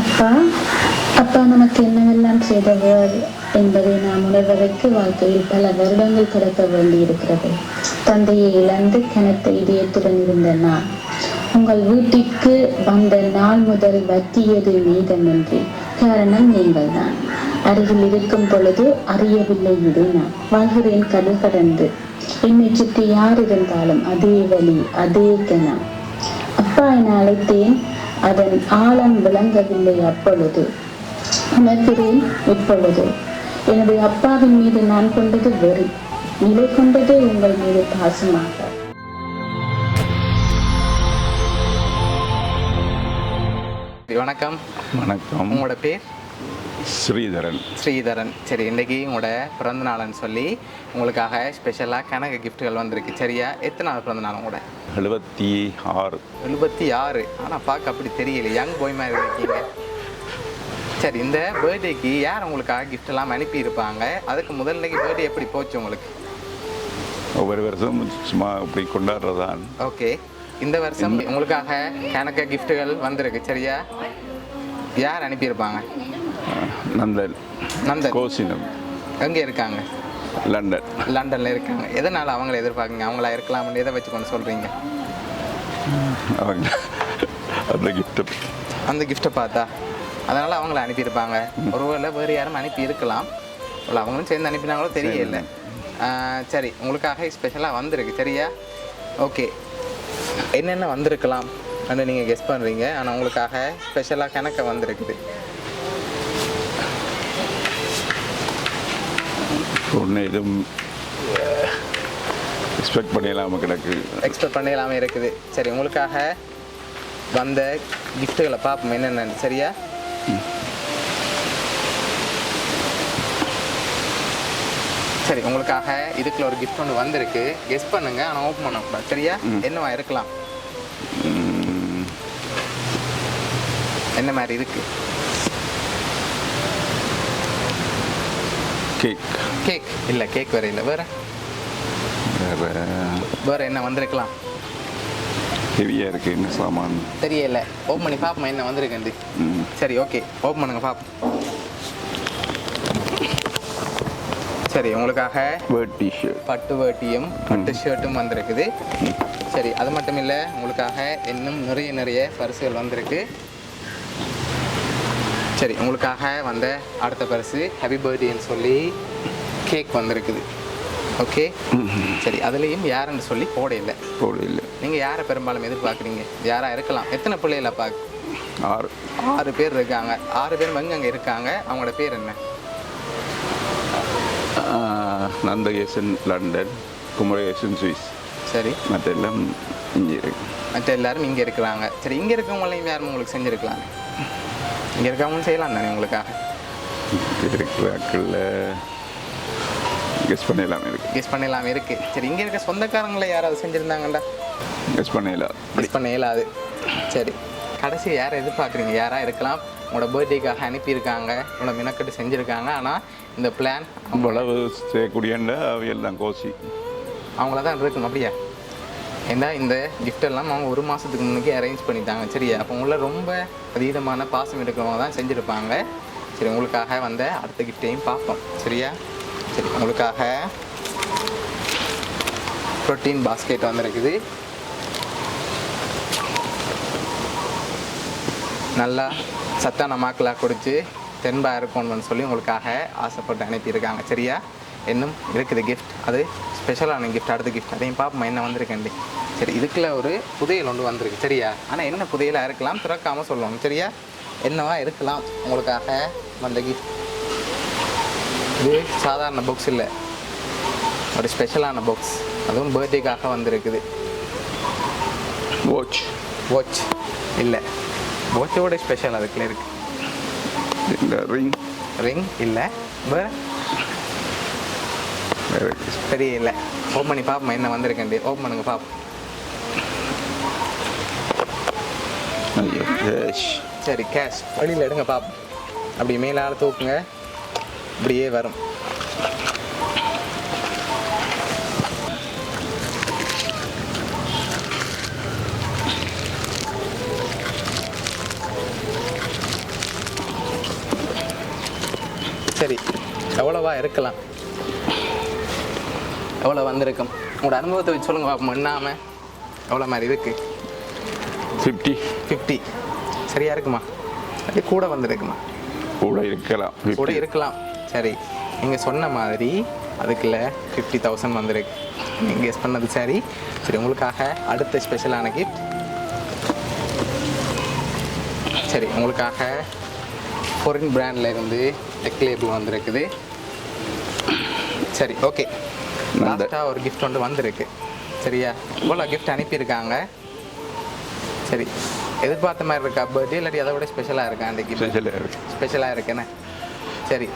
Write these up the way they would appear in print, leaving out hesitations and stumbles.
அப்பா அப்பா நமக்கு என்னவெல்லாம் செய்தவர் என்பதை நாம் உணர்வதற்கு வாழ்க்கையில் பல வருடங்கள் கடக்க வேண்டியிருக்கிறது. தந்தையை இழந்து கனத்த இதயத்துடன் இருந்த நான் உங்கள் வீட்டிற்கு வந்த நாள் முதல் வற்றியது மீதமின்றி. காரணம் நீங்கள் தான். அருகில் இருக்கும் பொழுது அறியவில்லை இதை நான் வாழ்கிறேன் கடல் கடந்து. என்னை சுற்றி யார் இருந்தாலும் அதே வழி அதே கணம். அப்பா என அழைத்தேன், அதன் ஆழம் விளங்கவில்லை அப்பொழுது. உணர்கிறேன் இப்பொழுது. எனது அப்பாவின் மீது நான் கொண்டது வெறி, நிலை கொண்டது உங்கள் மீது பாசமாக. வணக்கம். வணக்கம். உங்களோட பேர்? ஸ்ரீதரன். ஸ்ரீதரன். சரி, இன்றைக்கி உங்களோட பிறந்த நாள்னு சொல்லி உங்களுக்காக ஸ்பெஷலாக கணக்கு கிஃப்ட்டுகள் வந்திருக்கு. சரியா? எத்தனாவது பிறந்த நாள் உங்களோட? 76. 76. ஆனால் பார்க்க அப்படி தெரியல, யங் பாய் மாதிரி இருக்கீங்க. சரி, இந்த பர்த்டேக்கு யார் உங்களுக்காக கிஃப்ட் எல்லாம் அனுப்பியிருப்பாங்க? அதுக்கு முதல்ல பர்த்டே எப்படி போச்சு உங்களுக்கு? ஒவ்வொரு வருஷம் சும்மா இப்படி கொண்டாடுறதான். ஓகே, இந்த வருஷம் உங்களுக்காக கணக்கு கிஃப்ட்டுகள் வந்திருக்கு. சரியா? யார் அனுப்பியிருப்பாங்க? நந்தன். நந்தன் கோசினம். எங்கே இருக்காங்க? லண்டன். லண்டனில் இருக்காங்க. எதனால் அவங்கள எதிர்பார்க்குங்க? அவங்களா இருக்கலாம்னு எதை வச்சு கொண்டு சொல்கிறீங்க? அவங்க அந்த கிஃப்ட்டு அந்த கிஃப்ட்டை பார்த்தா அதனால் அவங்கள அனுப்பியிருப்பாங்க. ஒருவேளை வேறு யாரும் அனுப்பி இருக்கலாம், இல்லை அவங்களும் சேர்ந்து அனுப்பினாங்களோ தெரியல. சரி, உங்களுக்காக ஸ்பெஷலாக வந்திருக்கு. சரியா? ஓகே, என்னென்ன வந்திருக்கலாம் அப்படின்னு நீங்கள் கெஸ் பண்ணுறீங்க. ஆனால் உங்களுக்காக ஸ்பெஷலாக கணக்க வந்திருக்குது. ஒன்று எதுவும் எக்ஸ்பெக்ட் பண்ணிடலாமல் கிடக்கு. எக்ஸ்பெக்ட் பண்ணிடலாமல் இருக்குது. சரி, உங்களுக்காக வந்த கிஃப்ட்டுகளை பார்ப்போம் என்னென்னு. சரியா? சரி, உங்களுக்காக இதுக்குள்ள ஒரு கிஃப்ட் ஒன்று வந்திருக்கு. கெஸ் பண்ணுங்க, ஆனால் ஓப்பன் பண்ணக்கூடாது. சரியா? என்னவா இருக்கலாம்? என்ன மாதிரி இருக்கு? கேக். கேக் இல்லை, கேக் வேற இல்லை. வேற வேற என்ன வந்திருக்கலாம்? ஹெவியாக இருக்குது. என்ன சாமான் தெரியல. ஓப்பன் பண்ணி பார்ப்போம் என்ன வந்திருக்கு. சரி, ஓகே, ஓப்பன் பண்ணுங்க பார்ப்போம். சரி, உங்களுக்காக வேட்டி ஷர்ட், பட்டு வேட்டியும் பட்டு ஷர்ட்டும் வந்திருக்குது. சரி, அது மட்டும் இல்லை, உங்களுக்காக இன்னும் நிறைய பரிசுகள் வந்திருக்கு. சரி, உங்களுக்காக வந்த அடுத்த பரிசு ஹாப்பி பர்த்டேன்னு சொல்லி கேக் வந்திருக்குது. ஓகே, சரி, அதுலேயும் யாருன்னு சொல்லி போட இல்லை. நீங்கள் யாரை பெரும்பாலும் எதிர்பார்க்குறீங்க? யாராக இருக்கலாம்? எத்தனை பிள்ளைகளை பார்க்க? 6 பேர் இருக்காங்க. 6 பேரும் அங்கே இருக்காங்க. அவங்களோட பேர் என்ன? நந்தகேசன் லண்டன், குமரேசன் சுவிஸ். சரி, மற்ற எல்லாம் இங்கே இருக்கு. மற்ற எல்லாரும் இங்கே இருக்கிறாங்க. சரி, இங்கே இருக்கவங்களையும் யாரும் உங்களுக்கு செஞ்சுருக்கலாம்? இங்கே இருக்கவங்களும் செய்யலாம் தானே உங்களுக்காக? இருக்கிறாக்களில் கெஸ் பண்ணலாம் இருக்குது. கெஸ் பண்ணலாம் இருக்குது. சரி, இங்கே இருக்க சொந்தக்காரங்களை யாராவது செஞ்சுருந்தாங்கண்டா? கெஸ் பண்ணலாம். கெஸ் பண்ண இயலாது. சரி, கடைசி யாரை எதிர்பார்க்குறீங்க? யாராக இருக்கலாம்? உங்களோட பர்த்டேக்காக அனுப்பியிருக்காங்க, உங்களோட மினக்கட்டு செஞ்சுருக்காங்க. ஆனால் இந்த பிளான் அவ்வளவு செய்யக்கூடியண்டா அவையெல்லாம் கோசி அவங்கள தான் இருக்கணும். அப்படியா? ஏன்னா இந்த கிஃப்டெல்லாம் அவங்க 1 மாதத்துக்கு முன்னுக்கே அரேஞ்ச் பண்ணிட்டாங்க. சரியா? அப்போ உங்களை ரொம்ப அதீதமான பாசம் எடுக்கிறவங்க தான் செஞ்சுருப்பாங்க. சரி, உங்களுக்காக வந்த அடுத்த கிஃப்டையும் பார்ப்போம். சரியா? சரி, உங்களுக்காக ப்ரோட்டீன் பாஸ்கெட் வந்திருக்குது. நல்லா சத்தான மாக்களாக குடித்து தென்பாக இருக்கணும்னு சொல்லி உங்களுக்காக ஆசைப்பட்டு அனுப்பியிருக்காங்க. சரியா? இன்னும் இருக்குது கிஃப்ட், அது ஸ்பெஷலான கிஃப்ட். அடுத்த கிஃப்ட் அதையும் பார்ப்போம் என்ன வந்திருக்கேன்டி. சரி, இதுக்குள்ள ஒரு புதையல் ஒன்று வந்திருக்கு. சரியா? ஆனால் என்ன புதையலாக இருக்கலாம் திறக்காமல் சொல்லணும். சரியா? என்னவா இருக்கலாம் உங்களுக்காக வந்த கிஃப்ட்? இது சாதாரண பாக்ஸ் இல்லை, ஒரு ஸ்பெஷலான பாக்ஸ். அதுவும் பர்த்டேக்காக வந்திருக்குது. வாட்ச் இல்லை, வாட்சோட ஸ்பெஷல் அதுக்குள்ள இருக்கு. ரிங் இல்லை. சரி, இல்லை. ஓப்பன் பண்ணி பார்ப்போம் என்ன வந்திருக்கேன். ஓப்பன் பண்ணுங்க பார்ப்போம். சரி, கேஷ் வழியில் எடுங்க பார்ப்போம். அப்படி மேலால் தூக்குங்க, இப்படியே வரும். சரி, எவ்வளோவா இருக்கலாம், எவ்வளோ வந்திருக்கும் உங்களோட அனுபவத்தை வச்சு சொல்லுங்க பாப்போம். என்னாமல் எவ்வளோ மாதிரி இருக்குது? 50 50 சரியா இருக்குமா? அது கூட வந்திருக்குமா? கூட இருக்கலாம், கூட இருக்கலாம். சரி, நீங்கள் சொன்ன மாதிரி அதுக்குள்ள 50,000 வந்திருக்கு. நீங்கள் கெஸ் பண்ணது சரி. சரி, உங்களுக்காக அடுத்த ஸ்பெஷலான கிஃப்ட். சரி, உங்களுக்காக ஃபாரின் பிராண்டில் இருந்து டெக் லேபிள் வந்திருக்குது. சரி, ஓகே. லாஸ்ட்டாக ஒரு கிஃப்ட் ஒன்று வந்திருக்கு. சரியா, இவ்வளோ கிஃப்ட் அனுப்பியிருக்காங்க. சரி, எதிர்பார்த்த மாதிரி இருக்கா பர்த்டே, இல்லாட்டி அதை விட ஸ்பெஷலாக இருக்கா? அன்றைக்கி ஸ்பெஷலாக இருக்குண்ணே. சரி,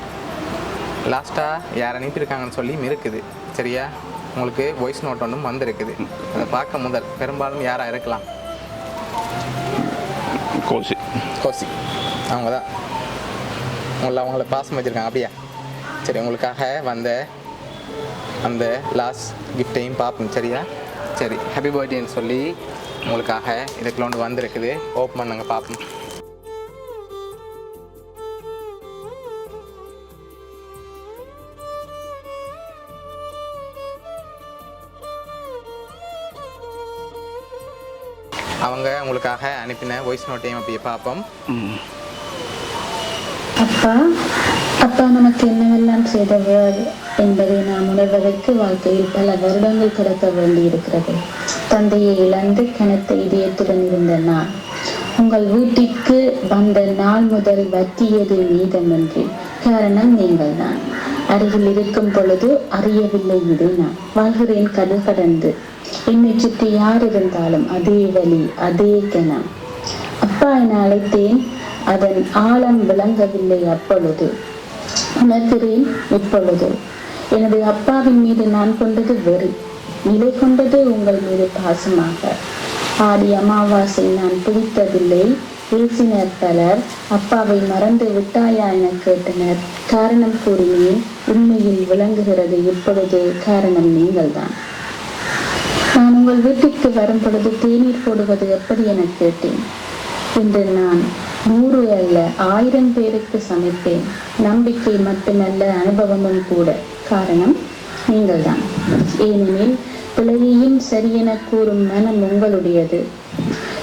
லாஸ்ட்டாக யார் அனுப்பியிருக்காங்கன்னு சொல்லி இருக்குது. சரியா, உங்களுக்கு வாய்ஸ் நோட் ஒன்றும் வந்திருக்குது. அதை பார்க்க முதல் பெரும்பாலும் யாராக இருக்கலாம்? கோசி அவங்க தான் அவங்கள பாசம் வச்சுருக்காங்க. அப்படியா? சரி, உங்களுக்காக வந்த அந்த லாஸ்ட் கிஃப்டையும் பார்ப்போம். சரியா? சரி, ஹாப்பி பர்த்டேன்னு சொல்லி உங்களுக்காக இதுக்குள்ள ஒன்று வந்திருக்குது. ஓப்பன் பண்ணுங்க பார்ப்போம். அவங்க உங்களுக்காக அனுப்பின வாய்ஸ் நோட்டையும் அப்படியே பார்ப்போம். அப்பா நமக்கு என்னவெல்லாம் செய்தவர் என்பதை நாம் உணர்வதற்கு வாழ்க்கையில் பல வருடங்கள் கடக்க வேண்டியிருக்கிறது. தந்தையை இழந்து கனத்த இதயத்துடன் இருந்த நான் உங்கள் வீட்டிற்கு வந்த நாள் முதல் வற்றியது மீதமின்றி. காரணம் நீங்கள் தான். அருகில் இருக்கும் பொழுது அறியவில்லை இது நான் வாழ்கிறேன் கடல் கடந்து. என்னை சுற்றி யார் இருந்தாலும் அதே வழி, அதே கணம். அப்பா என அழைத்தேன், அதன் ஆழம் விளங்கவில்லை அப்பொழுது. உணர்கிறேன் இப்பொழுது. எனது அப்பாவின் மீது நான் கொண்டது வெறி, நிலை கொண்டது உங்கள் மீது பாசமாக. ஆடி அமாவாசை நான் பிடித்ததில்லை. பேசினர் பலர், அப்பாவை மறந்து விட்டாயா என கேட்டனர். காரணம் கூறினேன், உண்மையில் விளங்குகிறது இப்பொழுது. காரணம் நீங்கள்தான். நான் உங்கள் வீட்டிற்கு வரும் பொழுது தேநீர் போடுவது எப்படி என கேட்டேன். இன்று நான் 100 அல்ல 1000 பேருக்கு சமைப்பேன். நம்பிக்கை மட்டுமல்ல, அனுபவமும் கூட. காரணம் நீங்கள்தான். ஏனெனில் பிழையையும் சரியென கூறும் மனம் உங்களுடையது.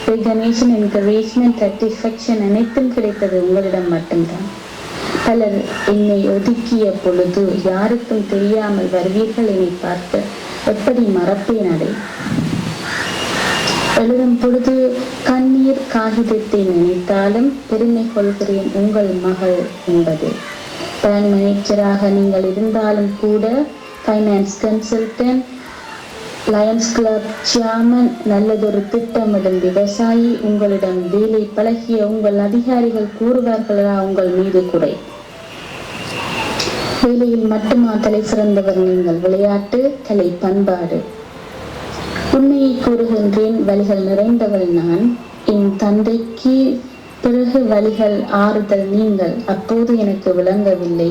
ரெகனேஷன், என்கரேஜ்மெண்ட், சாட்டிஸ்ஃபேக்ஷன் அனைத்தும் கிடைத்தது உங்களிடம் மட்டும்தான். பலர் என்னை ஒதுக்கிய பொழுது யாருக்கும் தெரியாமல் வருவீர்கள். என்னை பார்த்து எப்படி மறப்பேன்? அதை எழுதும் பொழுது கண்ணீர் காகிதத்தை நினைத்தாலும் பெருமை கொள்கிறேன் உங்கள் மகள் என்பது. பேங்க் மேனேஜராக நீங்கள் இருந்தாலும் கூட, finance consultant, Lions club chairman, நல்லதொரு திட்டமிடும் விவசாயி, உங்களிடம் வேலை பழகிய உங்கள் அதிகாரிகள் கூறுவார்களா உங்கள் மீது குறை? வேலையில் மட்டுமா தலை சிறந்தவர் நீங்கள்? விளையாட்டு, கலை, பண்பாடு. உண்மையை கூறுகின்றேன், வழிகள் நிறைந்தவள் நான். என் தந்தைக்கு பிறகு வழிகள் ஆறுதல் நீங்கள். அப்போது எனக்கு விளங்கவில்லை.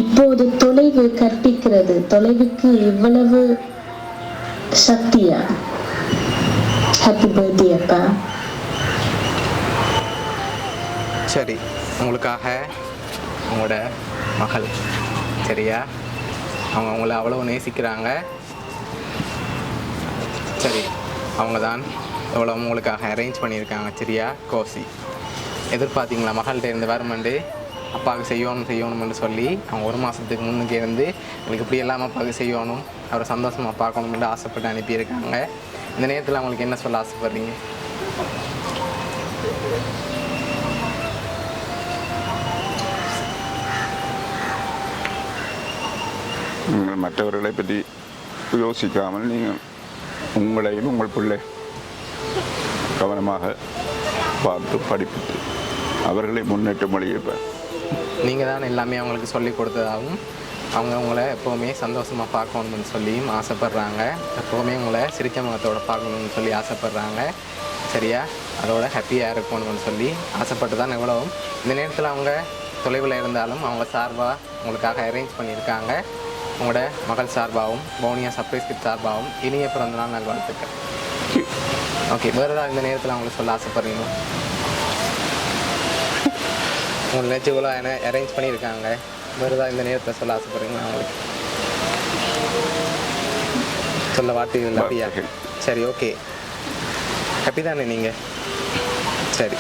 இப்போது தொலைவு கற்பிக்கிறது. தொலைவுக்கு இவ்வளவு சக்தியா? ஹாப்பி பர்த்டே அப்பா. சரி, உங்களுக்காக உங்களோட மகள். சரியா, அவங்க உங்களை அவ்வளோ நேசிக்கிறாங்க. சரி, அவங்க தான் எவ்வளோ உங்களுக்காக அரேஞ்ச் பண்ணியிருக்காங்க. சரியா, கோசி. எதிர்பார்த்தீங்களா மகள்கிட்ட இருந்து வருமெண்டு அப்பாவுக்கு செய்யணும்னு சொல்லி அவங்க 1 மாதத்துக்கு முன்னுக்கு இருந்து எனக்கு இப்படி எல்லாம் அப்பாவுக்கு செய்யணும், அவரை சந்தோஷமாக பார்க்கணும்னு ஆசைப்பட்டு அனுப்பியிருக்காங்க. இந்த நேரத்தில் அவங்களுக்கு என்ன சொல்ல ஆசைப்படுறீங்க? நீங்கள் மற்றவர்களை பற்றி யோசிக்காமல் நீங்கள் உங்களையும் உங்கள் பிள்ளை கவனமாக பார்த்து படிப்பித்து அவர்களை முன்னேற்ற மொழியைப்பார். நீங்கள் தான் எல்லாமே அவங்களுக்கு சொல்லி கொடுத்ததாகவும் அவங்க உங்களை எப்போவுமே சந்தோஷமாக பார்க்கணும்னு சொல்லியும் ஆசைப்பட்றாங்க. எப்போவுமே உங்களை சிரிச்ச முகத்தோடு பார்க்கணும்னு சொல்லி ஆசைப்பட்றாங்க. சரியா, அதோட ஹாப்பியாக இருக்கணும்னு சொல்லி ஆசைப்பட்டு தான் எவ்வளவும். இந்த நேரத்தில் அவங்க தொலைவில் இருந்தாலும் அவங்க சார்பாக உங்களுக்காக அரேஞ்ச் பண்ணியிருக்காங்க. உங்களோட மகள் சார்பாகவும் பவுனியா சர்ப்ரைஸ் கிட் சார்பாகவும் இனிய பிறந்தநாள் நல்வாழ்த்துக்கள். ஓகே, வேறு ஏதாவது இந்த நேரத்தில் அவங்களுக்கு சொல்ல ஆசைப்படுறீங்களா? உங்களை நினச்சி இவ்வளோ அரேஞ்ச் பண்ணியிருக்காங்க. வேறு ஏதாவது இந்த நேரத்தில் சொல்ல ஆசைப்படுறீங்களா அவங்களுக்கு? சொல்ல வார்த்தைகள் இல்லை அப்படியா? சரி, ஓகே. ஹாப்பி தானே நீங்கள்? சரி.